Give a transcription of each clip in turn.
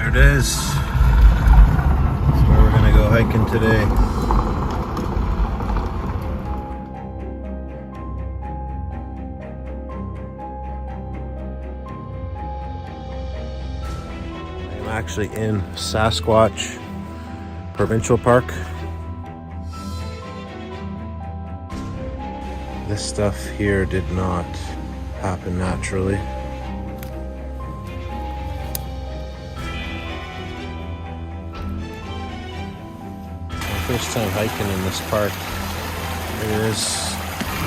There it is. That's where we're gonna go hiking today. I'm actually in Sasquatch Provincial Park. This stuff here did not happen naturally. First time hiking in this park. It is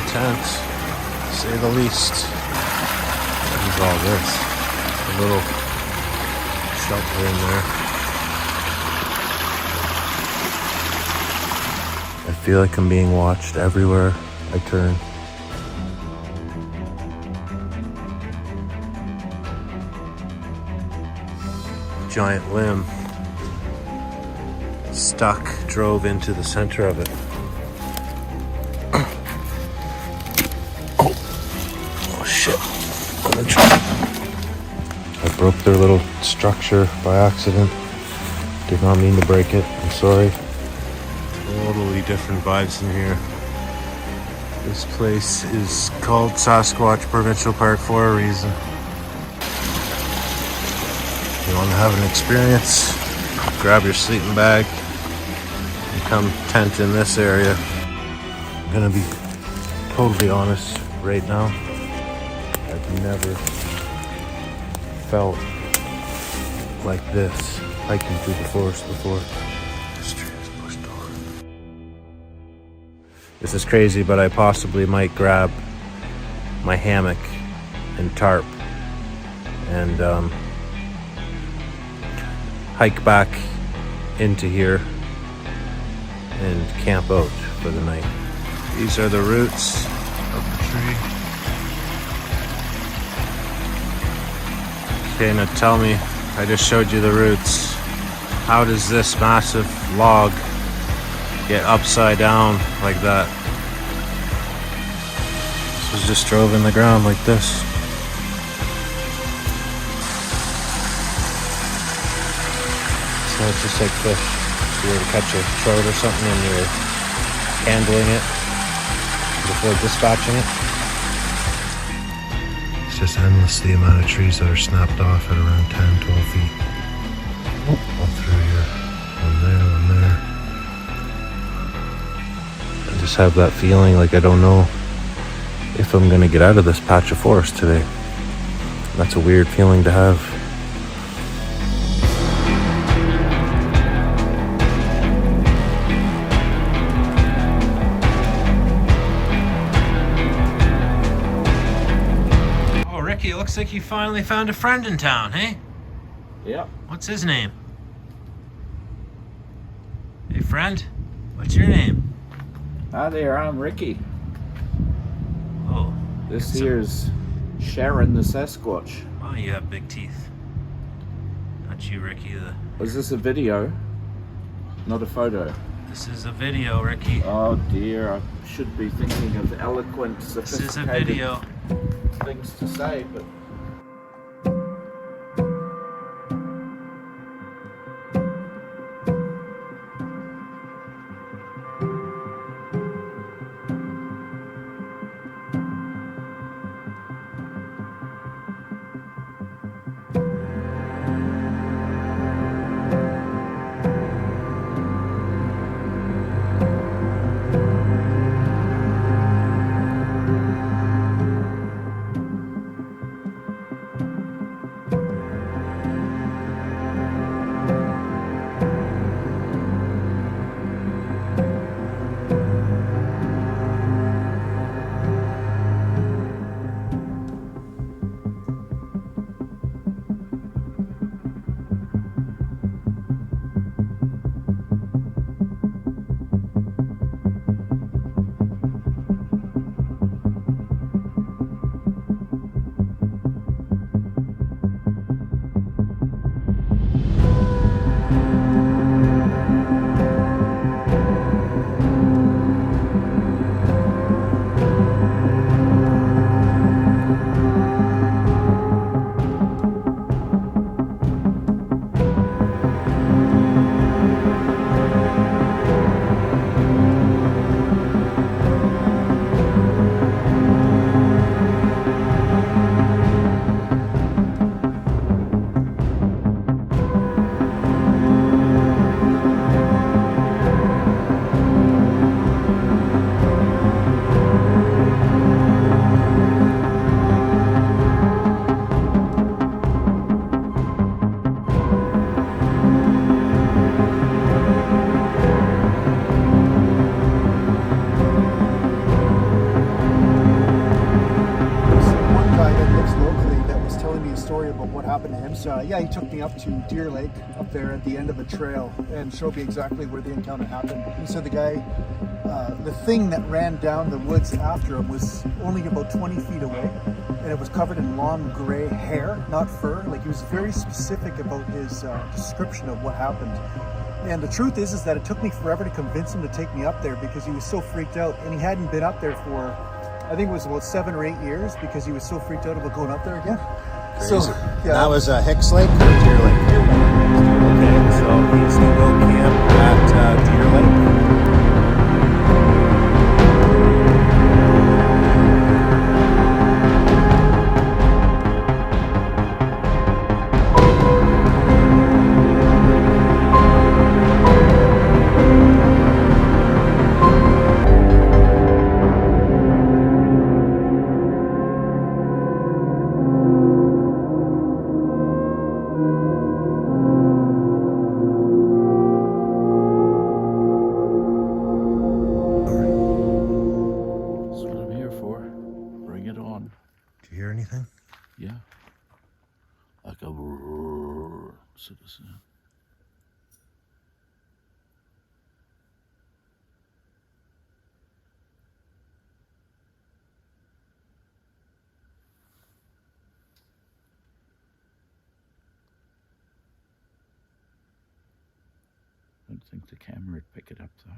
intense, to say the least. What is all this? A little shelter in there. I feel like I'm being watched everywhere I turn. Giant limb stuck, drove into the center of it. Oh shit. I'm gonna try. I broke their little structure by accident. Did not mean to break it. I'm sorry. Totally different vibes in here. This place is called Sasquatch Provincial Park for a reason. If you want to have an experience, grab your sleeping bag and come tent in this area. I'm gonna be totally honest right now. I've never felt like this hiking through the forest before. This tree is pushed off. This is crazy, but I possibly might grab my hammock and tarp and hike back into here and camp out for the night. These are the roots of the tree. Okay, now tell me, I just showed you the roots. How does this massive log get upside down like that? This was just drove in the ground like this. So it's just like fish. If you were to catch a trout or something and you're handling it before dispatching it. It's just endless the amount of trees that are snapped off at around 10, 12 feet. All through here. One there. I just have that feeling like I don't know if I'm gonna get out of this patch of forest today. That's a weird feeling to have. It looks like you finally found a friend in town, hey? Yep. What's his name? Hey friend, what's your name? Hi there, I'm Ricky. Oh. This here's Sharon the Sasquatch. Oh, you have big teeth. Not you, Ricky. Was this a video? Not a photo? This is a video, Ricky. Oh dear, I should be thinking of eloquent, sophisticated This is a video. things to say, but times. Yeah, he took me up to Deer Lake up there at the end of the trail and showed me exactly where the encounter happened. He said the guy, the thing that ran down the woods after him was only about 20 feet away, and it was covered in long gray hair, not fur. Like, he was very specific about his description of what happened. And the truth is that it took me forever to convince him to take me up there because he was so freaked out, and he hadn't been up there for, I think it was about 7 or 8 years, because he was so freaked out about going up there again. Crazy. So, yeah. That was Hicks Lake or Deer Lake? Okay, so he's to go camp at Deer Lake. Anything? Yeah. Like a roar, citizen. I don't think the camera would pick it up though.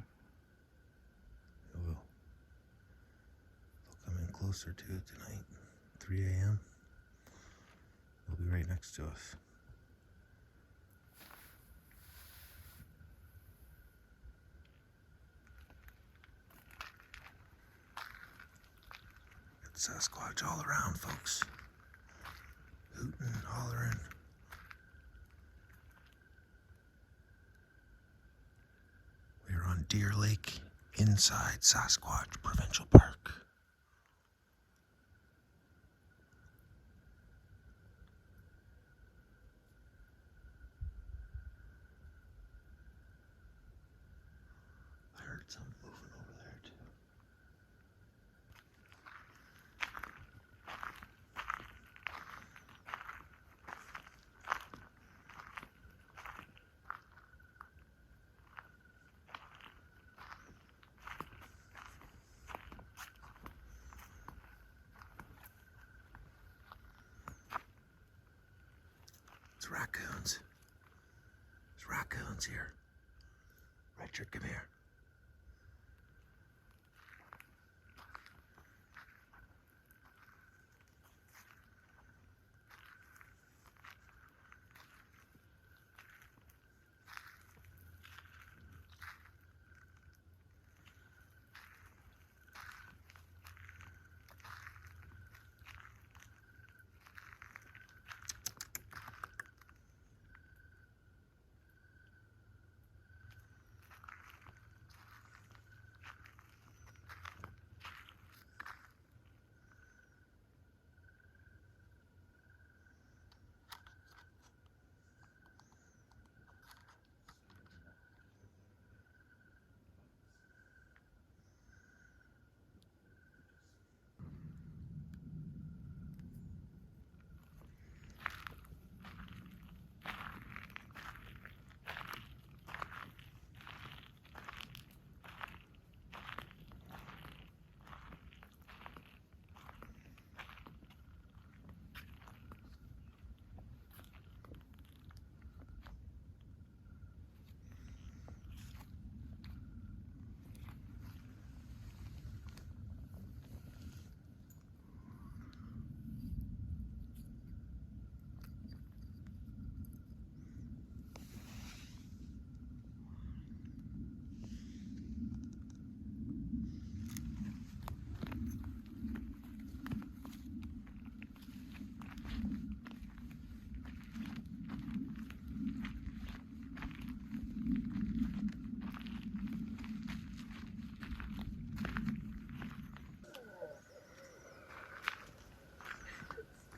It will. They'll come in closer to it tonight. 3 a.m. They'll be right next to us. Got Sasquatch all around, folks. Hooting, hollering. We're on Deer Lake, inside Sasquatch Provincial Park. I heard something moving over there too. It's raccoons. There's raccoons here. Richard, come here.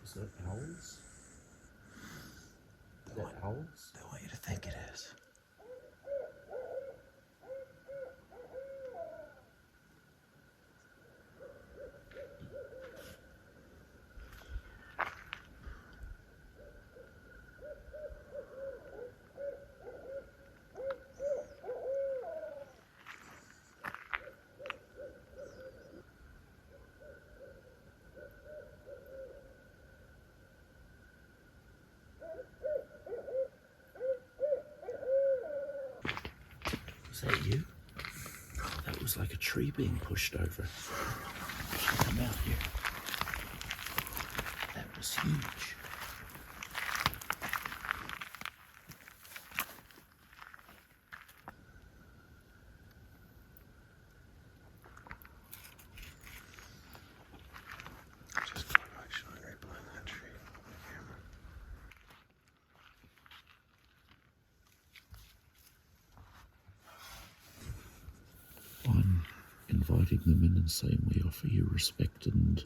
Is that owls? Is that owls? They want you to think it is. that you? Oh, that was like a tree being pushed over. Come out here. That was huge. Just going back, showing right behind that tree. I'm inviting them in and saying we offer you respect and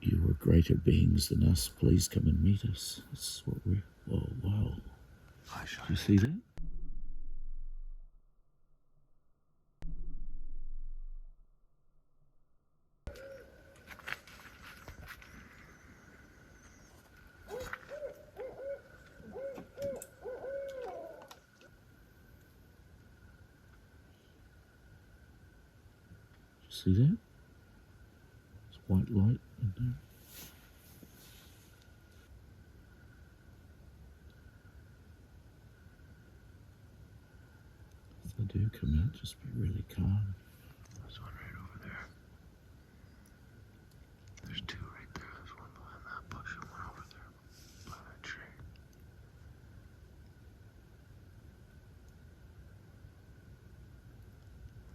you are greater beings than us. Please come and meet us. That's what we're... Oh, wow. Do you see that? See that? It's white light in there. If they do come out, just be really calm. There's one right over there. There's two right there. There's one behind that bush and one over there by that tree.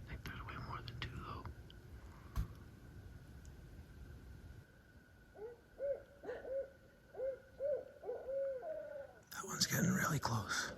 I think there's way more than two though. That one's getting really close.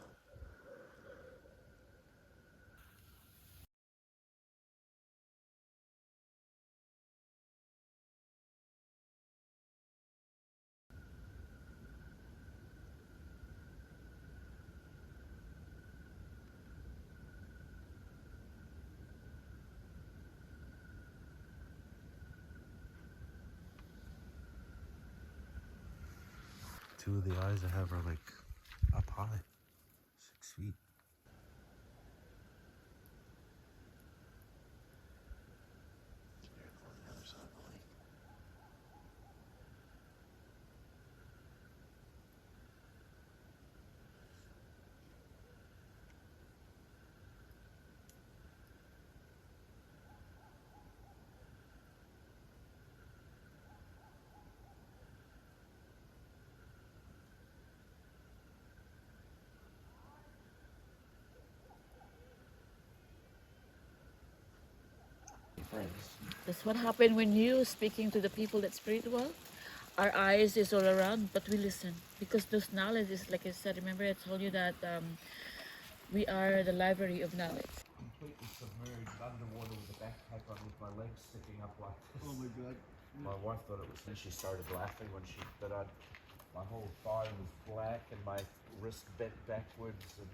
Two of the eyes I have are like up high, 6 feet. Careful on the other side of the lake. That's what happened when you speaking to the people that spiritual. Our eyes is all around, but we listen because those knowledge is like I said. Remember, I told you that we are the library of knowledge. Completely submerged underwater with a backpack on with my legs sticking up like this. Oh my God. My wife thought it was... Then she started laughing when she... But my whole thigh was black and my wrist bent backwards and...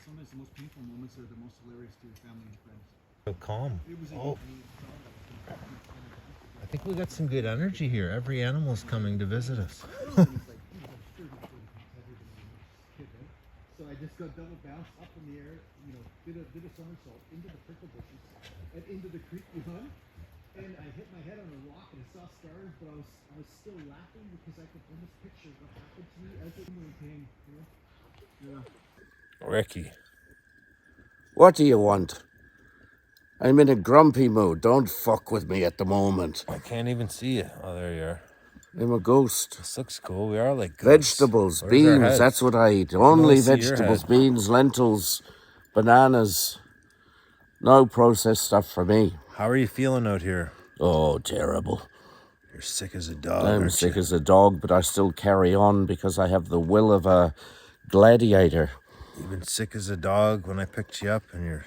Sometimes the most painful moments are the most hilarious to your family and friends. So calm. It was Oh, I think we got some good energy here. Every animal's coming to visit us. So I just got double bounced up in the air, did a somersault into the prickle bushes and into the creek behind. And I hit my head on a rock and I saw stars, but I was still laughing because I could almost picture what happened to me as it was in pain. Yeah. Ricky. What do you want? I'm in a grumpy mood. Don't fuck with me at the moment. I can't even see you. Oh, there you are. I'm a ghost. This looks cool. We are like ghosts. Vegetables, Where's our beans, heads? that's what I eat. only Only see your vegetables, head. beans, lentils, bananas. No processed stuff for me. How are you feeling out here? Oh, terrible. You're sick as a dog. I'm aren't sick you? as a dog, but I still carry on because I have the will of a gladiator. You've been sick as a dog when I picked you up and you're...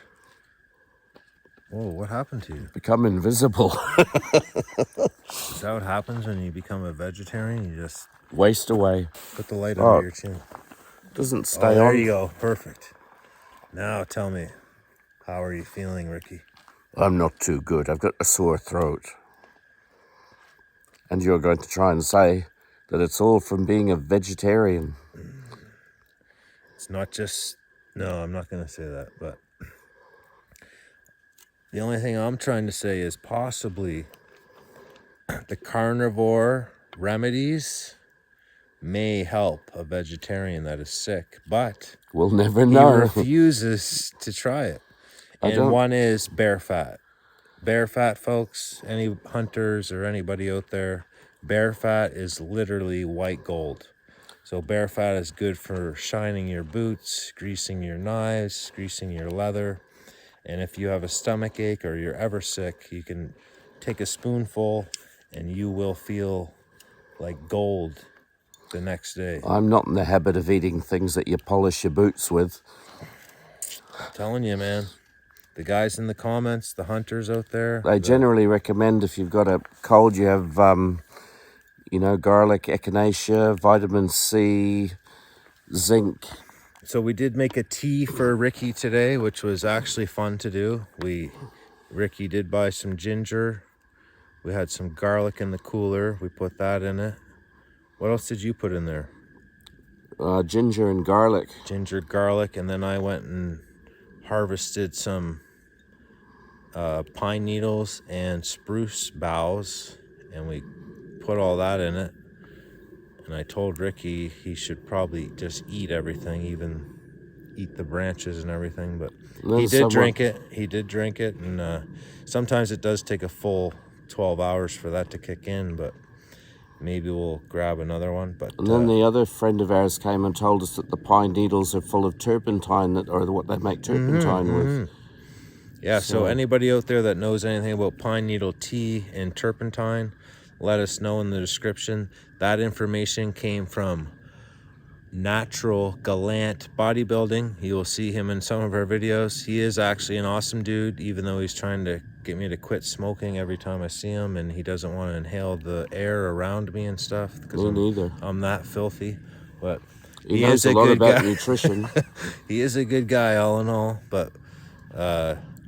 Whoa, what happened to you? Become invisible. Is that what happens when you become a vegetarian? You just Waste away. put the light Oh, under your chin. Doesn't Oh, stay there on. you go. Perfect. Now tell me, how are you feeling, Ricky? I'm not too good. I've got a sore throat. And you're going to try and say that it's all from being a vegetarian. It's not just... No, I'm not going to say that, but... The only thing I'm trying to say is possibly the carnivore remedies may help a vegetarian that is sick, but We'll never he know. refuses to try it. I And don't- one is bear fat. Bear fat, folks, any hunters or anybody out there, bear fat is literally white gold. So bear fat is good for shining your boots, greasing your knives, greasing your leather. And if you have a stomach ache or you're ever sick, you can take a spoonful and you will feel like gold the next day. I'm not in the habit of eating things that you polish your boots with. I'm telling you, man. The guys in the comments, the hunters out there. They generally recommend if you've got a cold, you have, garlic, echinacea, vitamin C, zinc. So we did make a tea for Ricky today, which was actually fun to do. Ricky did buy some ginger. We had some garlic in the cooler. We put that in it. What else did you put in there? Ginger and garlic. Ginger, garlic, and then I went and harvested some pine needles and spruce boughs, and we put all that in it. And I told Ricky he should probably just eat everything, even eat the branches and everything. But he did drink it. He did drink it, and sometimes it does take a full 12 hours for that to kick in, but maybe we'll grab another one. But And then the other friend of ours came and told us that the pine needles are full of turpentine, or what they make turpentine with. Yeah, so anybody out there that knows anything about pine needle tea and turpentine, let us know in the description. That information came from Natural Gallant Bodybuilding. You will see him in some of our videos. He is actually an awesome dude, even though he's trying to get me to quit smoking every time I see him, and he doesn't want to inhale the air around me and stuff. Me neither. I'm that filthy. But He knows a lot about nutrition. He is a good guy, all in all, but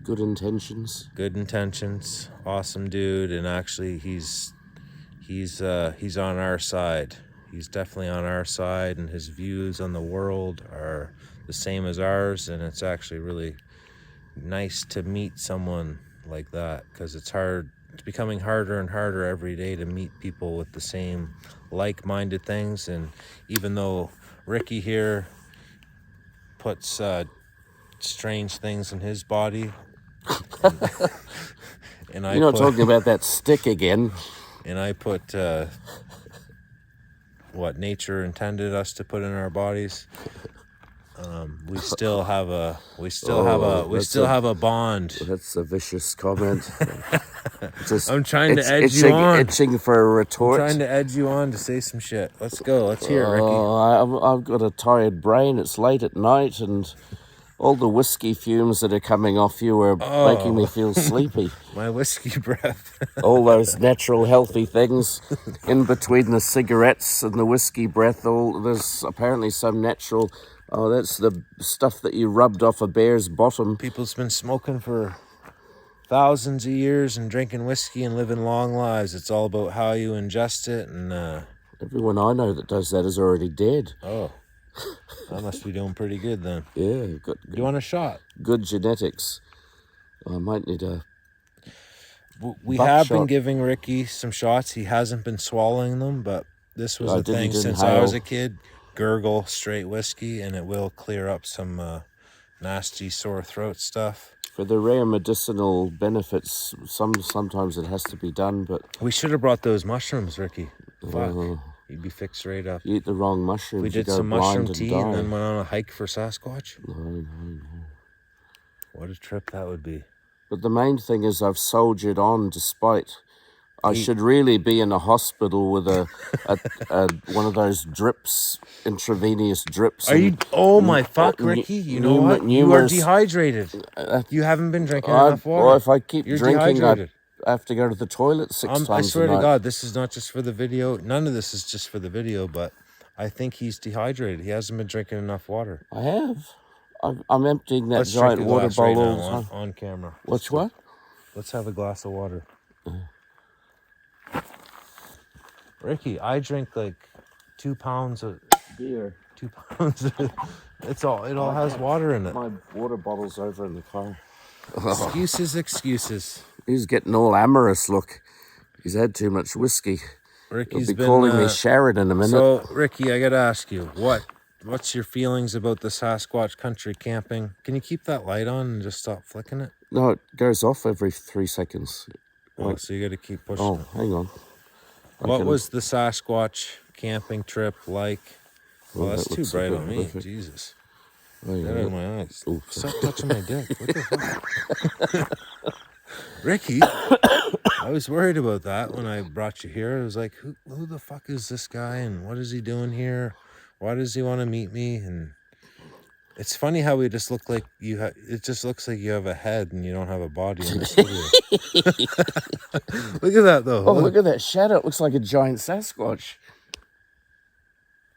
Good intentions. good intentions, awesome dude, and actually he's on our side. He's definitely on our side, and his views on the world are the same as ours, and it's actually really nice to meet someone like that, because it's becoming harder and harder every day to meet people with the same like-minded things. And even though Ricky here puts strange things in his body, and You're not talking about that stick again. And I put what nature intended us to put in our bodies. We still have a bond. That's a vicious comment. I'm trying to edge you on. Itching for a retort. I'm trying to edge you on to say some shit. Let's go. Let's hear it, Ricky. I've got a tired brain. It's late at night, and all the whiskey fumes that are coming off you are making me feel sleepy. My whiskey breath. All those natural, healthy things in between the cigarettes and the whiskey breath. There's apparently some natural. Oh, that's the stuff that you rubbed off a bear's bottom. People's been smoking for thousands of years and drinking whiskey and living long lives. It's all about how you ingest it. And everyone I know that does that is already dead. Oh, I must be doing pretty good then. Yeah, Do you want a shot? Good genetics. I might need a. We have been giving Ricky some shots. He hasn't been swallowing them, but this was a thing since I was a kid. Gurgle straight whiskey, and it will clear up some nasty sore throat stuff. For the rare medicinal benefits, sometimes it has to be done, but... We should have brought those mushrooms, Ricky. Fuck. You'd be fixed right up. You eat the wrong mushrooms, we did some mushroom tea and then went on a hike for Sasquatch. No. What a trip that would be. But the main thing is I've soldiered on despite... I should really be in a hospital with a one of those drips, intravenous drips. Are you? Oh my fuck, Ricky! You know what? You are dehydrated. You haven't been drinking enough water. Well, if I keep You're drinking, dehydrated. I have to go to the toilet six times a night. I swear to God, this is not just for the video. None of this is just for the video, but I think he's dehydrated. He hasn't been drinking enough water. I have. I'm emptying that Let's giant drink a water glass bowl right all now the time. on camera. What? Let's have a glass of water. Ricky, I drink like 2 pounds of Beer. 2 pounds. It all has water in it. My water bottle's over in the car. Excuses. He's getting all amorous, look. He's had too much whiskey. Ricky's be been calling me Sharon in a minute. So, Ricky, I gotta ask you, what's your feelings about the Sasquatch Country Camping? Can you keep that light on and just stop flicking it? No, it goes off every 3 seconds. Oh, so you gotta keep pushing Oh, it. hang on. What was the Sasquatch camping trip like? Oh, that's that too looks a bright bit on me. horrific. Jesus. Hang Get on. out of my eyes. Oof. Stop touching my dick. What the fuck? Ricky, I was worried about that when I brought you here. I was like, who the fuck is this guy and what is he doing here? Why does he want to meet me? And it's funny how we just look like it just looks like you have a head and you don't have a body in the studio. Look at that though. Oh, look at that shadow. It looks like a giant Sasquatch.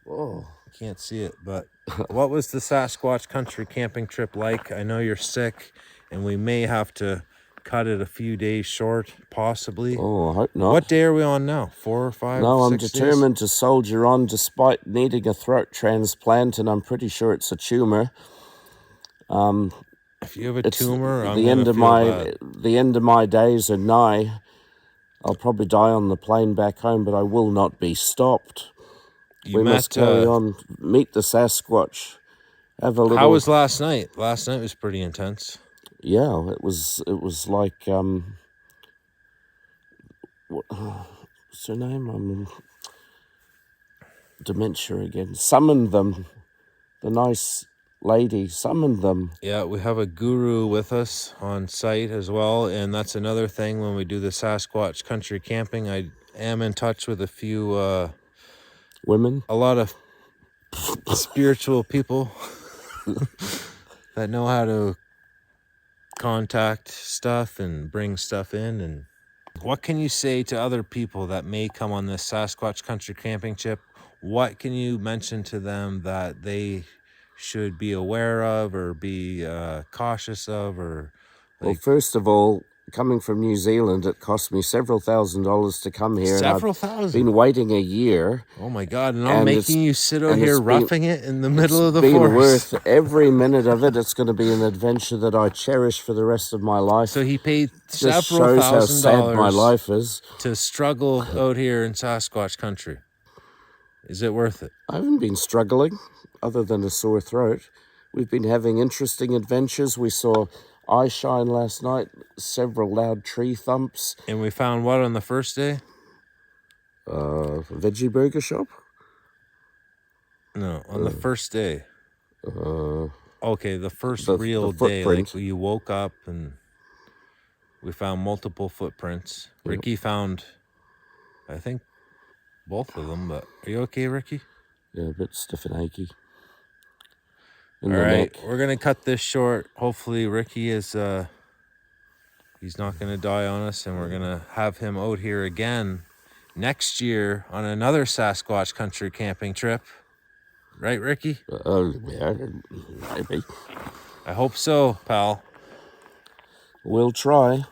Whoa. Can't see it, but what was the Sasquatch Country Camping Trip like? I know you're sick and we may have to cut it a few days short, possibly. Oh, I hope not. What day are we on now? 4 or 5? No, I'm 6 determined to soldier on despite needing a throat transplant, and I'm pretty sure it's a tumor. If you have a tumor, I'm the gonna end of feel my bad. the end of my days are nigh. I'll probably die on the plane back home, but I will not be stopped. We must carry on. Meet the Sasquatch. Have a little. How was last night? Last night was pretty intense. Yeah, it was like what's her name? Dementia again. Summoned them. The nice lady summoned them. Yeah, we have a guru with us on site as well, and that's another thing when we do the Sasquatch Country Camping. I am in touch with a few Women. a lot of spiritual people that know how to contact stuff and bring stuff in. And what can you say to other people that may come on this Sasquatch Country Camping trip? What can you mention to them that they should be aware of or be cautious of? Or Well, first of all, coming from New Zealand, it cost me several $1,000s to come here. Several and I've thousand? been waiting a year. Oh my God, and I'm making you sit out here roughing it in the middle of the forest. forest. It's been worth every minute of it. It's going to be an adventure that I cherish for the rest of my life. So he paid Just several shows how sad my $1,000 life is. to struggle out here in Sasquatch country. Is it worth it? I haven't been struggling, other than a sore throat. We've been having interesting adventures. We saw eye shine last night, several loud tree thumps. And we found what on the first day? Veggie burger shop? No, on the first day. Okay, the first real the day. Like you woke up and we found multiple footprints. Yep. Ricky found, I think, both of them. But are you okay, Ricky? Yeah, a bit stiff and achy. All right, we're gonna cut this short. Hopefully, Ricky is he's not gonna die on us, and we're gonna have him out here again next year on another Sasquatch Country Camping trip. Right, Ricky? Yeah, maybe. I hope so, pal. We'll try.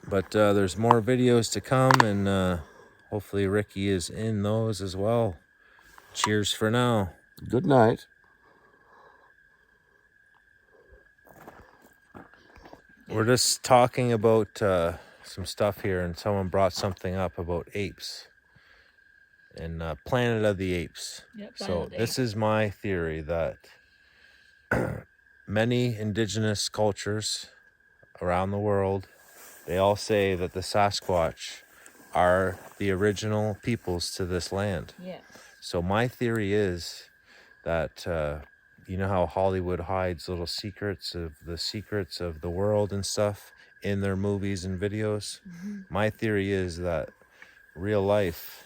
But there's more videos to come, and hopefully Ricky is in those as well. Cheers for now. Good night. We're just talking about some stuff here, and someone brought something up about apes and Planet of the Apes. Yep, So this is my theory that many indigenous cultures around the world, they all say that the Sasquatch are the original peoples to this land. Yes. So my theory is that you know how Hollywood hides little secrets of the world and stuff in their movies and videos? Mm-hmm. My theory is that real life,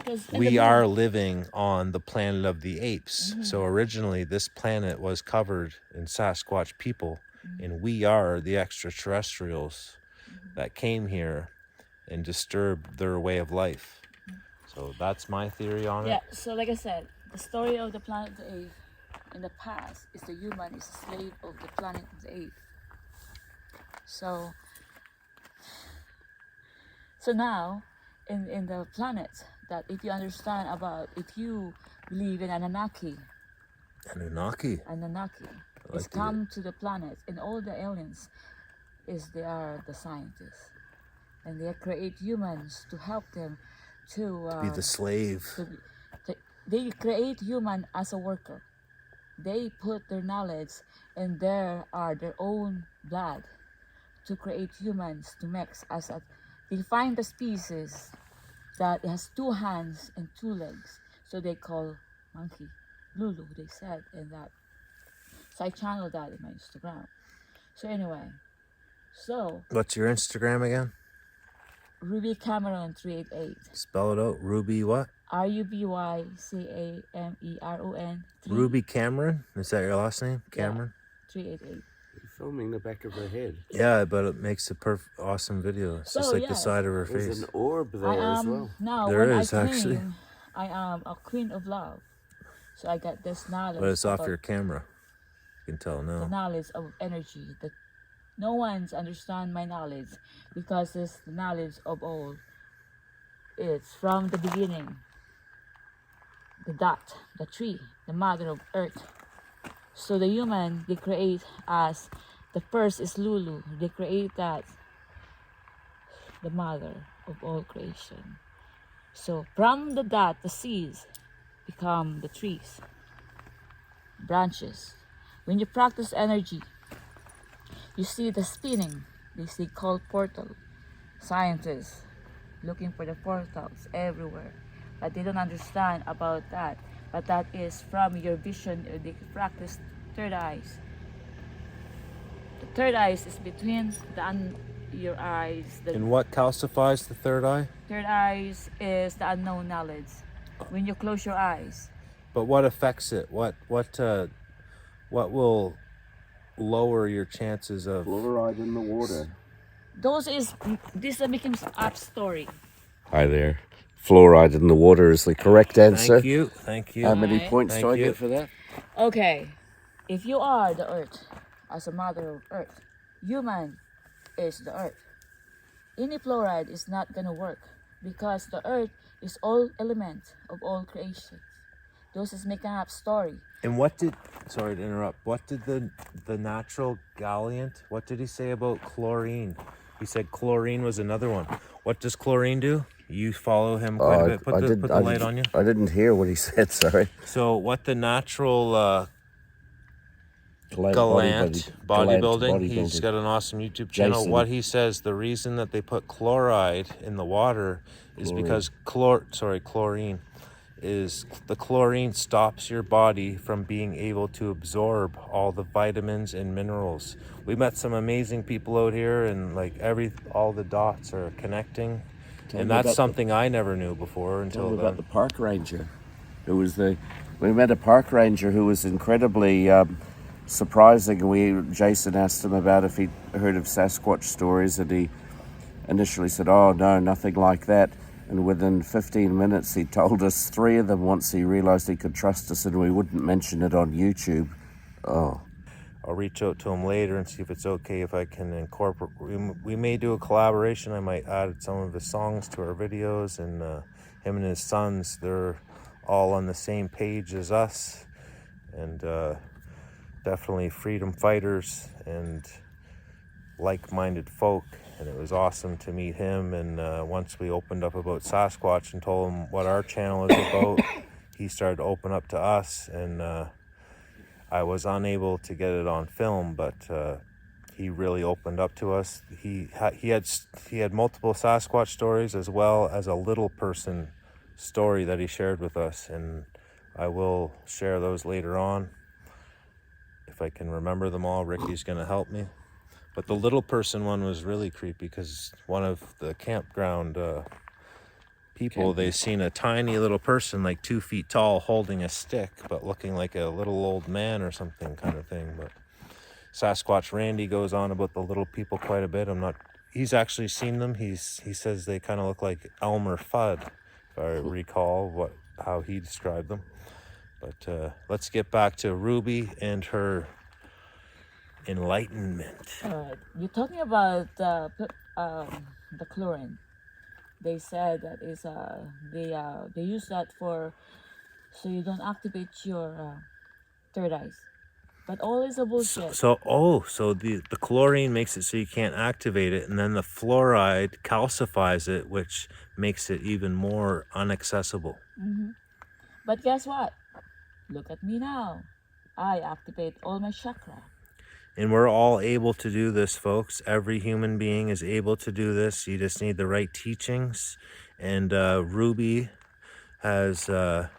'Cause in we the are living on the planet of the apes. Mm-hmm. So originally this planet was covered in Sasquatch people, and we are the extraterrestrials that came here and disturbed their way of life. So that's my theory on it. Yeah, so like I said, the story of the planet of the apes in the past is the human is a slave of the planet of the apes. So now in the planet, that if you understand about, if you believe in Anunnaki is come to the planet, and all the aliens is they are the scientists, and they create humans to help them to Be the slave. they create human as a worker. They put their knowledge and their own blood to create humans to mix as a. They find the species that has 2 hands and 2 legs, so they call monkey Lulu. They said, and that. So I channeled that in my Instagram. So anyway, so What's your Instagram again? Ruby Cameron 388. Spell it out. Ruby what? RubyCameron. Ruby Cameron? Is that your last name? Cameron? Yeah, 388. You're filming the back of her head. Yeah, but it makes a awesome video. It's just like the side of her There's face. an orb there as well. Now, There when is, I came, actually. I am a queen of love. So I got this knowledge. But it's off about your camera. You can tell the now. knowledge of energy. That no one's understand my knowledge because it's the knowledge of all. It's from the beginning. The dot, the tree, the mother of earth. So the human, they create as the first is Lulu. They create that the mother of all creation. So from the dot, the seeds become the trees, branches. When you practice energy, you see the spinning. They see called portal. Scientists looking for the portals everywhere, but they don't understand about that. But that is from your vision. They practice third eyes. The third eyes is between your eyes. And what calcifies the third eye? Third eyes is the unknown knowledge. When you close your eyes, But what affects it? What will lower your chances of Fluoride in the water. this becomes up story. Hi there. Fluoride in the water is the correct answer. Thank you. Thank you. How many Right. points do I Thank you. get for that? Okay, if you are the earth as a mother of earth, human is the earth. Any fluoride is not gonna work because the earth is all element of all creations. Those is making up story. And what did, sorry to interrupt, what did the natural Gallant, what did he say about chlorine? He said chlorine was another one. What does chlorine do? You follow him quite a bit. Put the light on you. I didn't hear what he said, sorry. So what the natural Gallant Gallant bodybuilding, he's bodybuilding. got an awesome YouTube channel. Jason. What he says, the reason that they put chloride in the water is because chlorine is the chlorine stops your body from being able to absorb all the vitamins and minerals. We met some amazing people out here, and like all the dots are connecting. And that's something I never knew before until Tell me then. about the park ranger, who was we met a park ranger who was incredibly surprising. Jason asked him about if he'd heard of Sasquatch stories, and he initially said, "Oh no, nothing like that." And within 15 minutes, he told us 3 of them once he realized he could trust us and we wouldn't mention it on YouTube. Oh. I'll reach out to him later and see if it's okay if I can incorporate. We may do a collaboration. I might add some of his songs to our videos, and him and his sons, they're all on the same page as us, and definitely freedom fighters and like-minded folk. And it was awesome to meet him. And once we opened up about Sasquatch and told him what our channel is about, he started to open up to us, and I was unable to get it on film, but he really opened up to us. He had multiple Sasquatch stories as well as a little person story that he shared with us, and I will share those later on if I can remember them all. Ricky's gonna help me. But the little person one was really creepy because one of the campground people, they seen a tiny little person like 2 feet tall holding a stick but looking like a little old man or something kind of thing. But Sasquatch Randy goes on about the little people quite a bit. He's actually seen them. He says they kind of look like Elmer Fudd, if I recall how he described them. But let's get back to Ruby and her enlightenment. You're talking about the chlorine. They said that is they use that for so you don't activate your third eyes. But all is a bullshit. So the chlorine makes it so you can't activate it, and then the fluoride calcifies it, which makes it even more inaccessible. But guess what? Look at me now. I activate all my chakra. And we're all able to do this, folks. Every human being is able to do this. You just need the right teachings. And Ruby has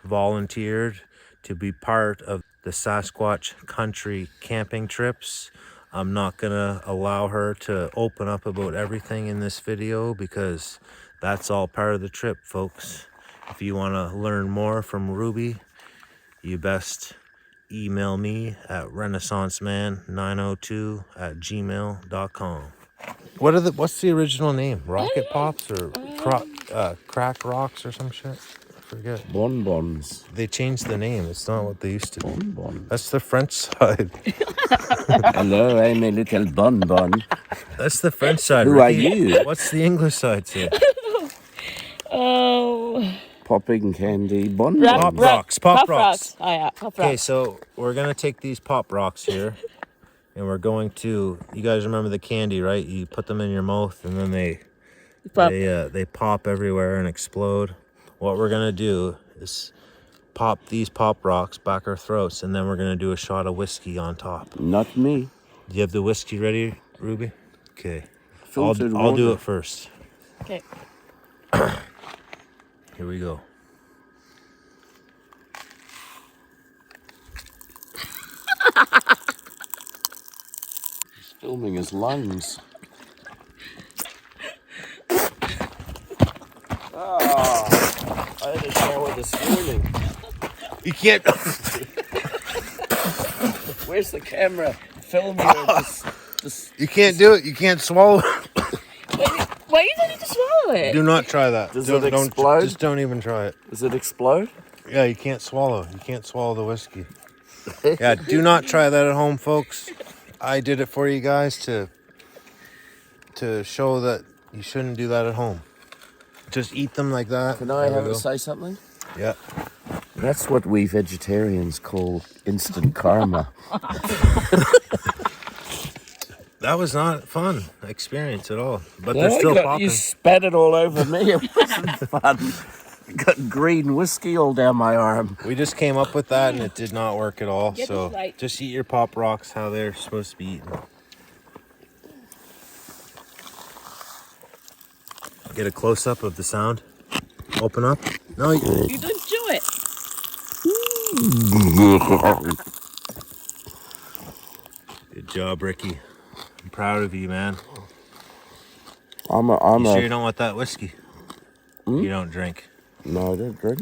volunteered to be part of the Sasquatch Country Camping Trips. I'm not gonna allow her to open up about everything in this video because that's all part of the trip, folks. If you want to learn more from Ruby, you best email me at RenaissanceMan902@gmail.com. What's the original name? Rocket Pops or Crack Rocks or some shit? I forget. Bonbons. They changed the name. It's not what they used to be. Bonbons. That's the French side. Hello, I'm a little bonbon. That's the French side. Who are Ricky. you? What's the English side say? Oh. Popping candy bonbons. Pop rocks. Pop rocks. Oh yeah, pop Okay, rocks. so we're gonna take these pop rocks here, and we're going to. You guys remember the candy, right? You put them in your mouth, and then they pop everywhere and explode. What we're gonna do is pop these pop rocks back our throats, and then we're gonna do a shot of whiskey on top. Not me. Do you have the whiskey ready, Ruby? Okay. Filtered I'll do water. it first. Okay. Here we go. He's filming his lungs. I had a shower this morning. You can't. Where's the camera? Filming it. You can't do it. You can't swallow. Why you don't need to swallow it? Do not try that. Does Don't- it don't- explode? Just don't even try it. Does it explode? Yeah, you can't swallow. You can't swallow the whiskey. Yeah, do not try that at home, folks. I did it for you guys to show that you shouldn't do that at home. Just eat them like that. Can I There we go. say something? Yeah. That's what we vegetarians call instant karma. That was not fun experience at all. But they're still popping. You spat it all over me. It wasn't fun. Got green whiskey all down my arm. We just came up with that and it did not work at all. Get So it right. just eat your pop rocks how they're supposed to be eaten. Get a close up of the sound. Open up. No, You don't chew it. good job, Ricky. I'm proud of you, man. I'm You sure a you don't want that whiskey? You don't drink. no, I don't drink.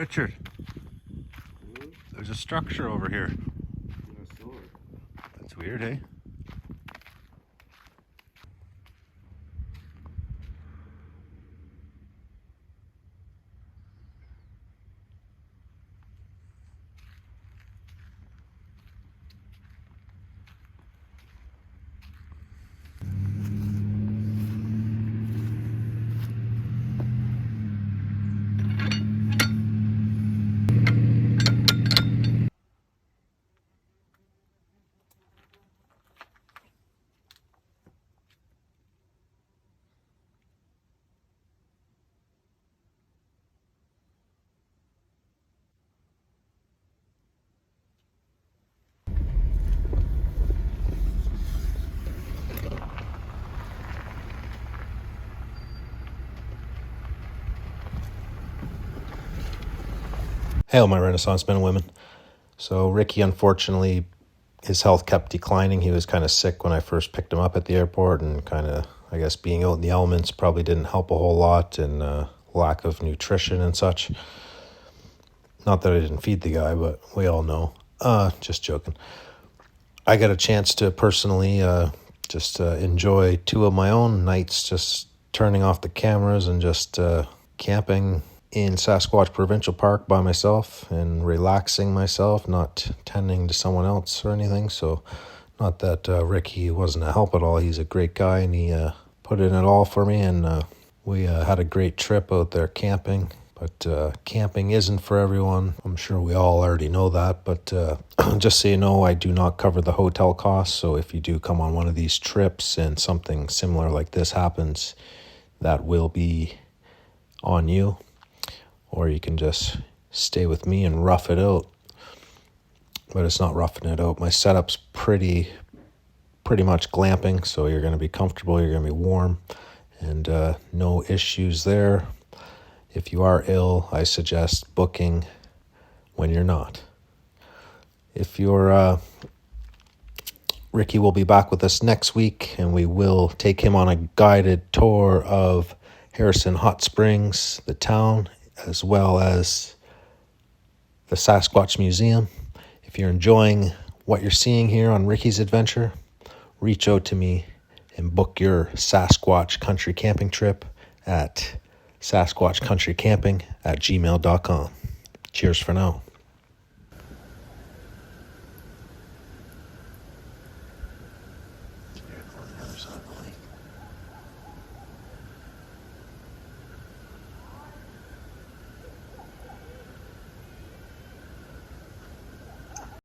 Richard, there's a structure over here. That's weird, eh? Hail, my Renaissance men and women. So Ricky, unfortunately, his health kept declining. He was kind of sick when I first picked him up at the airport, and kind of, I guess, being out in the elements probably didn't help a whole lot, and lack of nutrition and such. Not that I didn't feed the guy, but we all know. Just joking. I got a chance to personally just enjoy 2 of my own nights, just turning off the cameras and just camping in Sasquatch Provincial Park by myself and relaxing myself, not tending to someone else or anything. So not that Ricky wasn't a help at all. He's a great guy, and he put in it all for me, and we had a great trip out there camping. But camping isn't for everyone. I'm sure we all already know that. But just so you know, I do not cover the hotel costs. So if you do come on one of these trips and something similar like this happens, that will be on you. Or you can just stay with me and rough it out. But it's not roughing it out. My setup's pretty much glamping, so you're going to be comfortable, you're going to be warm, and no issues there. If you are ill, I suggest booking when you're not. If you're Ricky will be back with us next week, and we will take him on a guided tour of Harrison Hot Springs, the town, as well as the Sasquatch Museum. If you're enjoying what you're seeing here on Ricky's adventure, reach out to me and book your Sasquatch Country Camping Trip at SasquatchCountryCamping@gmail.com. Cheers for now. Here on the other side of the lake.